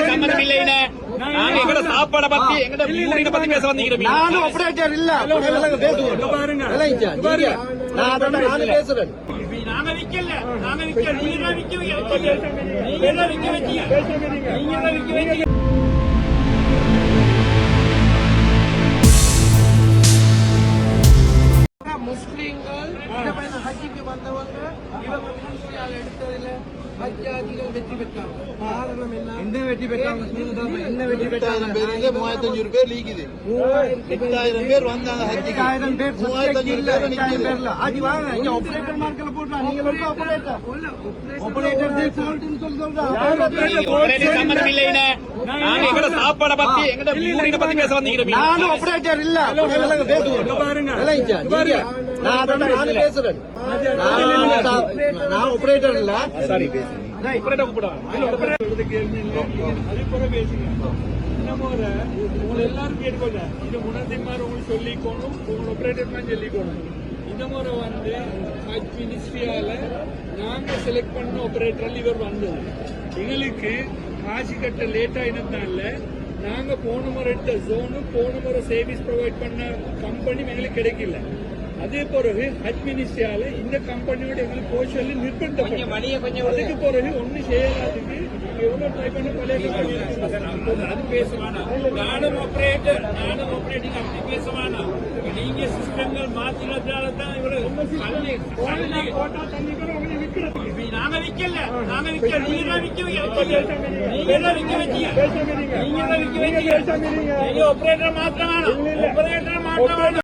சம்மந்தம் இல்லைன்னு நாங்க எங்கட சாப்பாட பத்தி எங்கட ஊரிட பத்தி பேச வந்தீங்க. நானும் ஆபரேட்டர் இல்ல பேசுறேன். நான் அதோட பேசுறேன். நாங்க விக்கல, நாங்க விக்கல, நீங்க தான் விக்க வச்சீங்க, நீங்க தான் விக்க வச்சீங்க, நீங்க தான் விக்க வச்சீங்க. முஸ்லீம்கள் ஹஜ்ஜிக்கு வந்தவங்க இவங்க மினிஸ்ட்ரியால் எடுத்ததுல ஹஜ்ஜாதிகள் வெற்றி பெற்றாங்க. காரணம் என்ன வெற்றி பெற்றாங்க? என்ன வெற்றி பெற்றாங்க? 3500 பேர் லீக்குது. 8000 பேர் வந்தாங்க ஹஜ்ஜிக்கு. 8000 பேர் 3500 பேர்ல ஹஜ் வாங்க. இங்க ஆபரேட்டர் மார்க்கல போடுறாங்க. நீங்க வந்து ஆபரேட்டர் தே ஃபால்ட்னு சொல்றாங்க. சம்மந்தம் இல்லைன்னு நாங்க எங்கட சாப்பாட பத்தி எங்கட ஊரிட பத்தி பேச வந்தீங்க. நானும் ஆபரேட்டர் இல்ல பேசுறேன். நான் அதோட பேசுறேன். நான் ஆபரேட்டர் இல்ல. சரி பேசுங்க. ஆபரேட்டர் கூப்பிடுவாங்க. எல்லாரும் கேட்டுக்கோங்க. இது முன்னதிமார் உங்களுக்கு சொல்லிக்கணும், உங்க ஆபரேட்டர் தான் சொல்லிக்கணும். இந்த முறை வந்து ஹஜ் மினிஸ்ட்ரியால நாங்க செலக்ட் பண்ண ஆபரேட்டர் இவர் வந்தது. எங்களுக்கு காசு கட்ட லேட் ஆயினதுனால நாங்க போன முறை எடுத்த ஜோனு போன முறை சர்வீஸ் ப்ரொவைட் பண்ண கம்பெனி எங்களுக்கு கிடைக்கல. அதே பிறகு ஹஜ் மினிஸ்ட்ரியால இந்த கம்பெனியோட எங்களுக்கு கோஷல் நிர்பந்தப்படும். அதுக்கு பிறகு ஒண்ணு செய்யறதுக்கு எவ்வளவு ட்ரை பண்ண பழைய அது பேசுவானா நானும் ஆபரேட்டர் அப்படி பேசுவானா நீங்க சிஸ்டங்கள் மாத்தினதால தான் இவ்வளவு நாங்க விக்கல, நாங்க விக்கல, நீங்க தான் விக்க வச்சீங்க, நீங்க தான் விக்க வச்சீங்க, நீங்க தான் விக்க வச்சீங்க. ஆபரேட்டர் மாத்திரம் வேணும், ஆபரேட்டர் மாத்திரம் வேணும்.